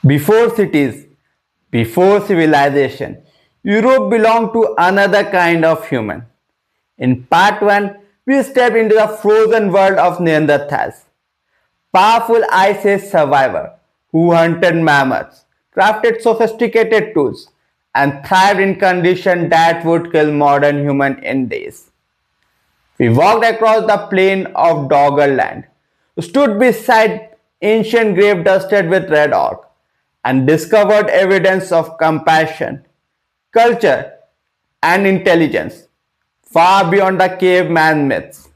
Before cities, before civilization, Europe belonged to another kind of human. In part 1, we step into the frozen world of Neanderthals, powerful Ice Age survivor who hunted mammoths, crafted sophisticated tools, and thrived in conditions that would kill modern humans in days. We walked across the plain of Doggerland, stood beside ancient grave dusted with red oak, and discovered evidence of compassion, culture, and intelligence far beyond the caveman myths.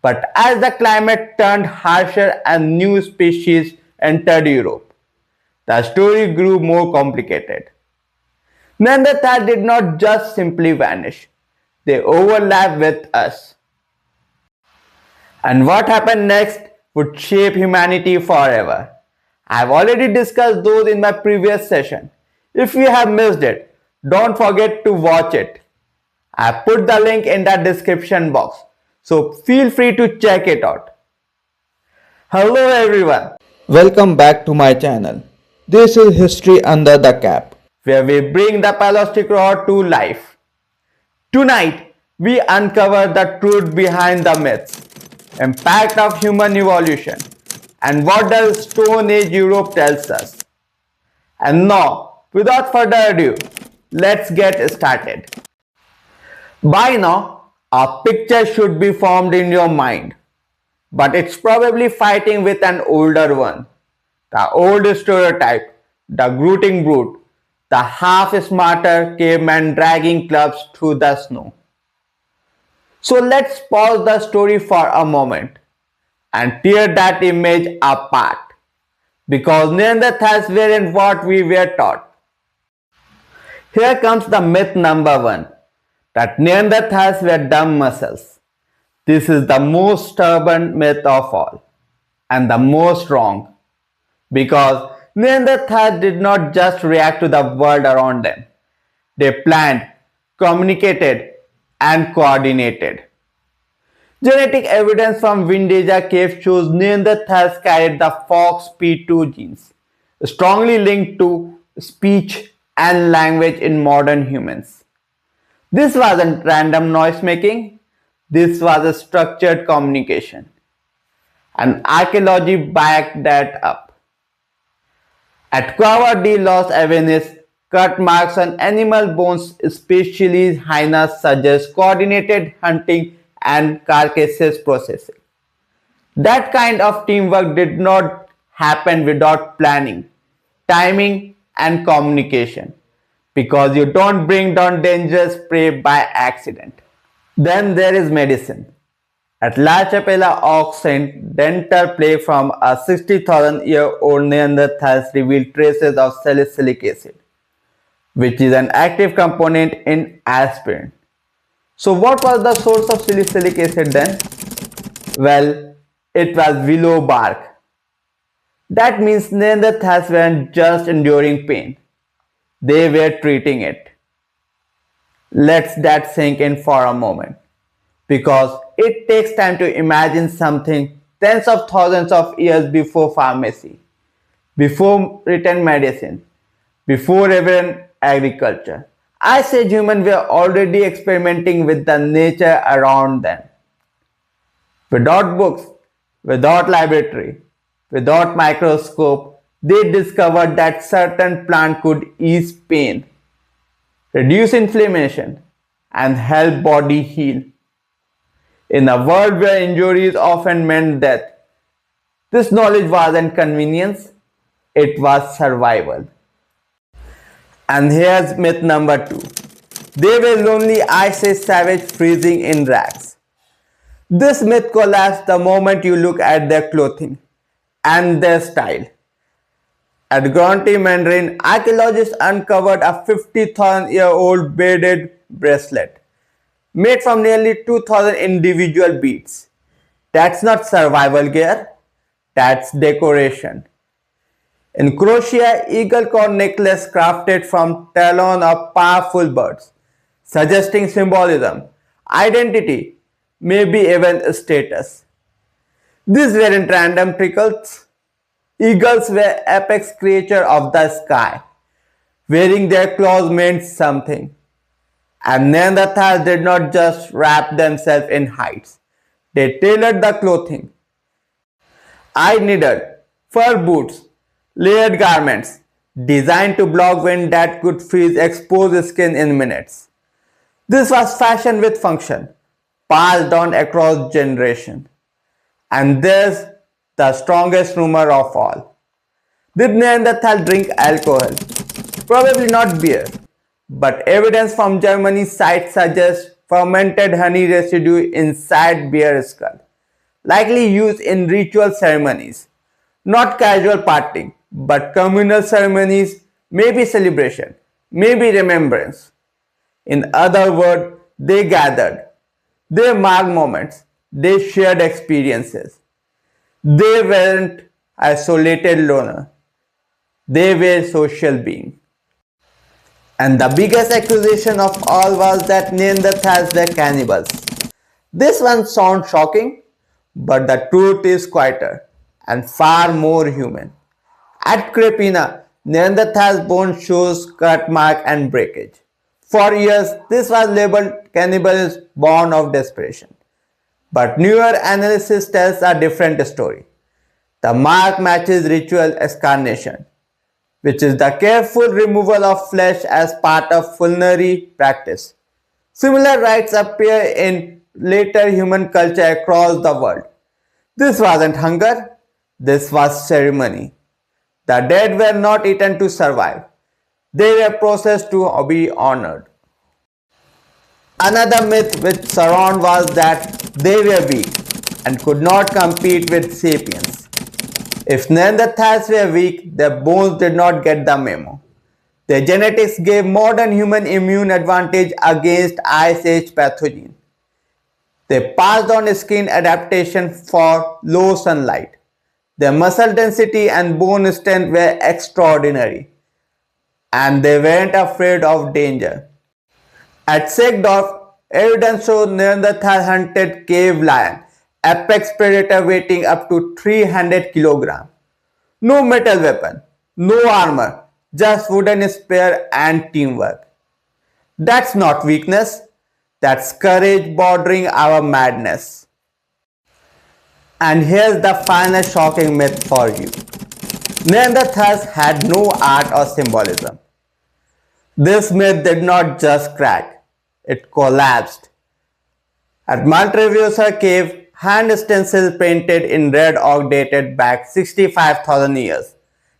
But as the climate turned harsher and new species entered Europe, the story grew more complicated. Neanderthals did not just simply vanish, they overlapped with us. And what happened next would shape humanity forever. I have already discussed those in my previous session. If you have missed it, don't forget to watch it. I have put the link in the description box, so feel free to check it out. Hello everyone, welcome back to my channel. This is History Under the Cap, where we bring the Paleolithic Raw to life. Tonight, we uncover the truth behind the myths, impact of human evolution, and what the Stone Age Europe tells us. And now, without further ado, let's get started. By now, a picture should be formed in your mind, but it's probably fighting with an older one. The old stereotype, the grooting brute, the half-smarter caveman dragging clubs through the snow. So let's pause the story for a moment and tear that image apart, because Neanderthals weren't what we were taught. Here comes the myth number 1, that Neanderthals were dumb muscles. This is the most stubborn myth of all, and the most wrong, because Neanderthals did not just react to the world around them. They planned, communicated, and coordinated. Genetic evidence from Windeja cave shows Neanderthals carried the FOXP2 genes, strongly linked to speech and language in modern humans. This wasn't random noise making, this was a structured communication. And archaeology backed that up. At Cueva de los Avenes, cut marks on animal bones, especially hyenas, suggest coordinated hunting and carcasses processing. That kind of teamwork did not happen without planning, timing, and communication, because you don't bring down dangerous prey by accident. Then there is medicine. At La Chapella Ox Saint, dental plaque from a 60,000-year-old Neanderthals revealed traces of salicylic acid, which is an active component in aspirin. So what was the source of salicylic acid then? Well, it was willow bark. That means Neanderthals weren't just enduring pain, they were treating it. Let that sink in for a moment, because it takes time to imagine something tens of thousands of years before pharmacy, before written medicine, before even agriculture. I say humans were already experimenting with the nature around them. Without books, without laboratory, without microscope, they discovered that certain plant could ease pain, reduce inflammation, and help body heal. In a world where injuries often meant death, this knowledge wasn't convenience, it was survival. And here's myth number 2. They were lonely, Ice Age savage freezing in rags. This myth collapsed the moment you look at their clothing and their style. At Grande Mandarin, archaeologists uncovered a 50,000-year-old beaded bracelet made from nearly 2,000 individual beads. That's not survival gear, that's decoration. In Croatia, eagle corn necklace crafted from talon of powerful birds, suggesting symbolism, identity, maybe even status. These weren't random trickles. Eagles were apex creatures of the sky. Wearing their claws meant something. And Neanderthals did not just wrap themselves in hides. They tailored the clothing. I needed fur boots, layered garments, designed to block wind that could freeze exposed skin in minutes. This was fashion with function, passed on across generations. And there's the strongest rumor of all. Did Neanderthals drink alcohol? Probably not beer, but evidence from Germany's site suggests fermented honey residue inside bear skull, likely used in ritual ceremonies. Not casual partying, but communal ceremonies, maybe celebration, maybe remembrance. In other words, they gathered, they marked moments, they shared experiences. They weren't isolated loners, they were social beings. And the biggest accusation of all was that Neanderthals were cannibals. This one sounds shocking, but the truth is quieter and far more human. At Crepina, Neanderthals' bone shows cut mark and breakage. For years, this was labeled cannibalism born of desperation. But newer analysis tells a different story. The mark matches ritual excarnation, which is the careful removal of flesh as part of funerary practice. Similar rites appear in later human culture across the world. This wasn't hunger, this was ceremony. The dead were not eaten to survive, they were processed to be honored. Another myth which surrounded was that they were weak and could not compete with sapiens. If Neanderthals were weak, their bones did not get the memo. Their genetics gave modern human immune advantage against Ice Age pathogens. They passed on skin adaptation for low sunlight. Their muscle density and bone strength were extraordinary, and they weren't afraid of danger. At Segdorf, evidence shows Neanderthals hunted cave lion, apex predator weighing up to 300 kilograms. No metal weapon, no armor, just wooden spear and teamwork. That's not weakness, that's courage bordering our madness. And here's the final shocking myth for you. Neanderthals had no art or symbolism. This myth did not just crack, it collapsed. At Montreviosa cave, hand stencils painted in red oak dated back 65,000 years.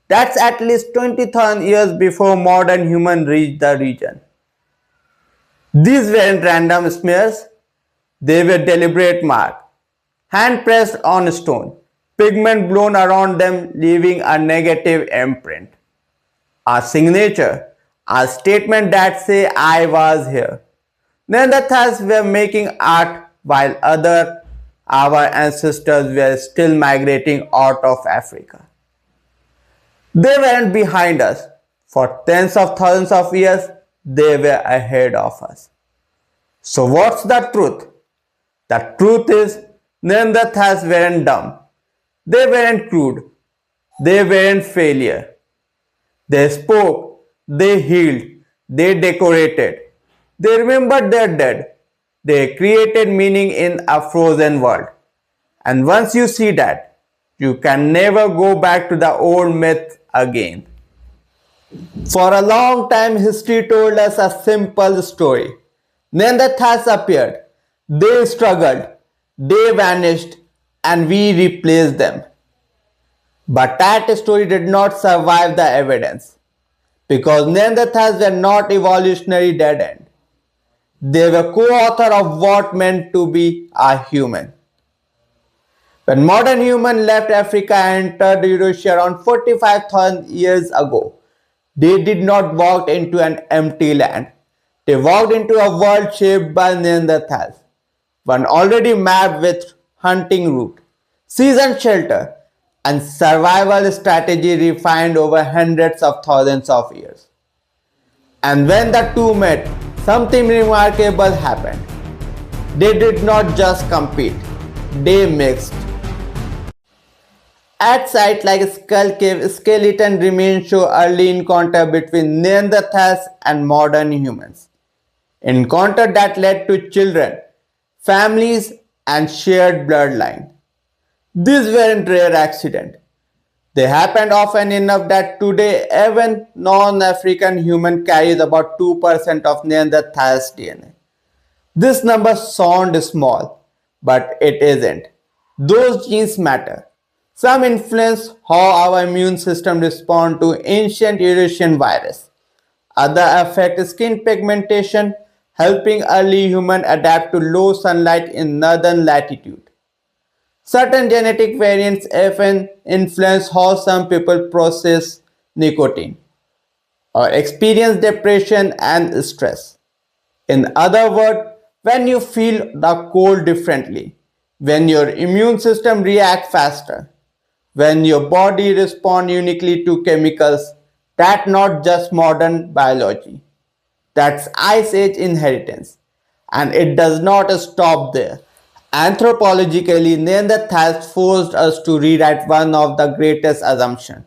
That's at least 20,000 years before modern humans reached the region. These weren't random smears, they were deliberate marks, hand pressed on stone, pigment blown around them leaving a negative imprint. A signature, a statement that says I was here. Neanderthals were making art while our ancestors were still migrating out of Africa. They weren't behind us. For tens of thousands of years, they were ahead of us. So what's the truth? The truth is Neanderthals weren't dumb. They weren't crude. They weren't failure. They spoke, they healed, they decorated. They remembered their dead. They created meaning in a frozen world. And once you see that, you can never go back to the old myth again. For a long time, history told us a simple story. Neanderthals appeared, they struggled, they vanished, and we replaced them. But that story did not survive the evidence, because Neanderthals were not evolutionary dead end. They were co-author of what meant to be a human. When modern humans left Africa and entered Eurasia around 45,000 years ago, they did not walk into an empty land. They walked into a world shaped by Neanderthals, one already mapped with hunting route, seasoned shelter, and survival strategy refined over hundreds of thousands of years. And when the two met, something remarkable happened. They did not just compete, they mixed. At sites like Skull Cave, skeleton remains show early encounter between Neanderthals and modern humans. Encounter that led to children, families, and shared bloodline. These weren't rare accidents. They happened often enough that today even non-African human carries about 2% of Neanderthals DNA. This number sounds small, but it isn't. Those genes matter. Some influence how our immune system responds to ancient Eurasian virus. Others affect skin pigmentation, helping early humans adapt to low sunlight in northern latitude. Certain genetic variants even influence how some people process nicotine or experience depression and stress. In other words, when you feel the cold differently, when your immune system reacts faster, when your body responds uniquely to chemicals, that's not just modern biology. That's Ice Age inheritance. And it does not stop there. Anthropologically, Neanderthals forced us to rewrite one of the greatest assumptions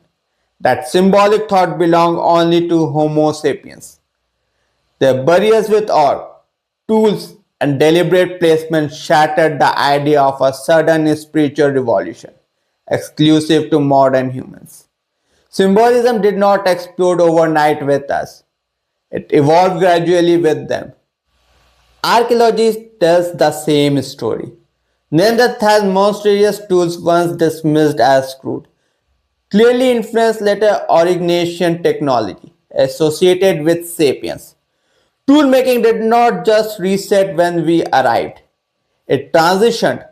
that symbolic thought belonged only to Homo sapiens. Their burials with ore, tools, and deliberate placement shattered the idea of a sudden spiritual revolution, exclusive to modern humans. Symbolism did not explode overnight with us, it evolved gradually with them. Archaeology tells the same story. Neanderthals' monstrous tools, once dismissed as crude, clearly influenced later origination technology associated with sapiens. Toolmaking did not just reset when we arrived, it transitioned.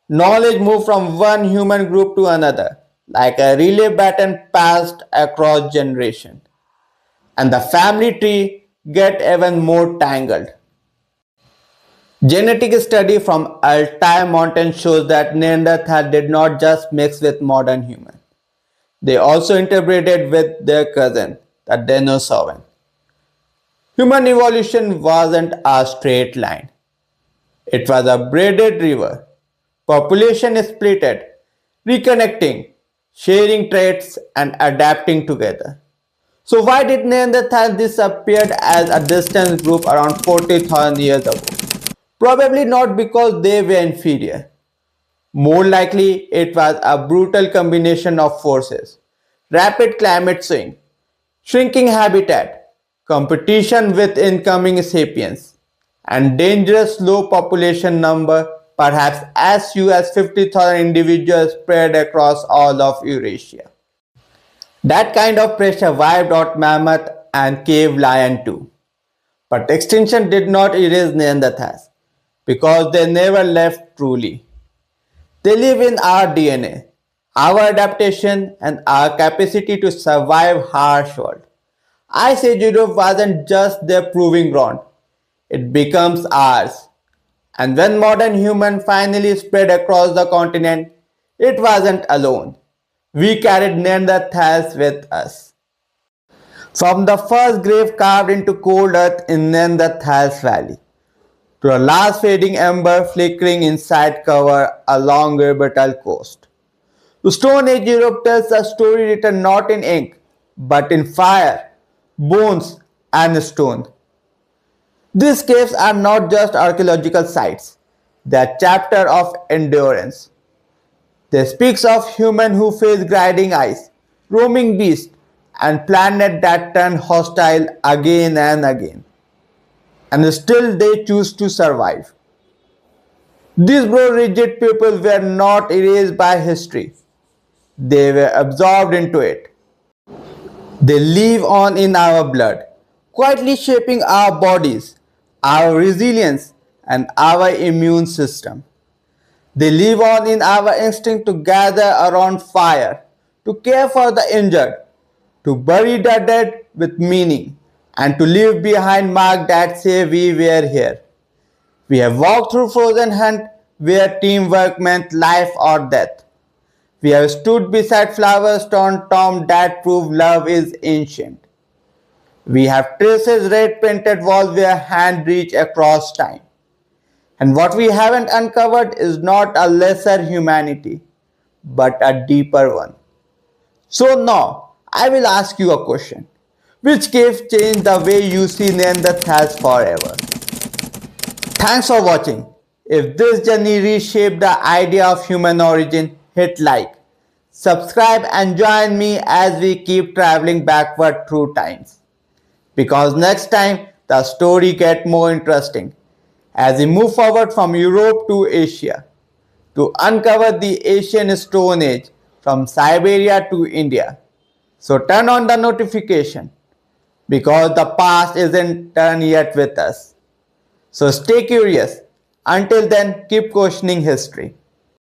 Knowledge moved from one human group to another, like a relay baton passed across generations. And the family tree get even more tangled. Genetic study from Altai Mountain shows that Neanderthals did not just mix with modern humans. They also interbred with their cousin, the Denisovan. Human evolution wasn't a straight line. It was a braided river. Population splitted, reconnecting, sharing traits, and adapting together. So why did Neanderthals disappear as a distant group around 40,000 years ago? Probably not because they were inferior. More likely, it was a brutal combination of forces. Rapid climate swing, shrinking habitat, competition with incoming sapiens, and dangerous low population number, perhaps as few as 50,000 individuals spread across all of Eurasia. That kind of pressure wiped out mammoth and cave lion too. But extinction did not erase Neanderthals because they never left truly. They live in our DNA, our adaptation, and our capacity to survive harsh world. I say Europe wasn't just their proving ground, it becomes ours. And when modern human finally spread across the continent, it wasn't alone. We carried Neanderthals with us. From the first grave carved into cold earth in Neanderthals Valley, to a last fading ember flickering inside cover along Gibraltar coast. The Stone Age Europe tells a story written not in ink, but in fire, bones, and stone. These caves are not just archaeological sites, they are chapters of endurance. They speak of humans who face grinding ice, roaming beasts, and planets that turn hostile again and again. And still they choose to survive. These bro-rigid people were not erased by history. They were absorbed into it. They live on in our blood, quietly shaping our bodies, our resilience, and our immune system. They live on in our instinct to gather around fire, to care for the injured, to bury the dead with meaning, and to leave behind marks that say we were here. We have walked through frozen hunt where teamwork meant life or death. We have stood beside flowers torn tomb that prove love is ancient. We have traces red painted walls where hand reach across time. And what we haven't uncovered is not a lesser humanity, but a deeper one. So now, I will ask you a question. Which cave changed the way you see Neanderthals forever? Thanks for watching. If this journey reshaped the idea of human origin, hit like, subscribe and join me as we keep traveling backward through times. Because next time the story gets more interesting as we move forward from Europe to Asia to uncover the Asian Stone Age from Siberia to India. So turn on the notification because the past isn't done yet with us. So stay curious. Until then, keep questioning history.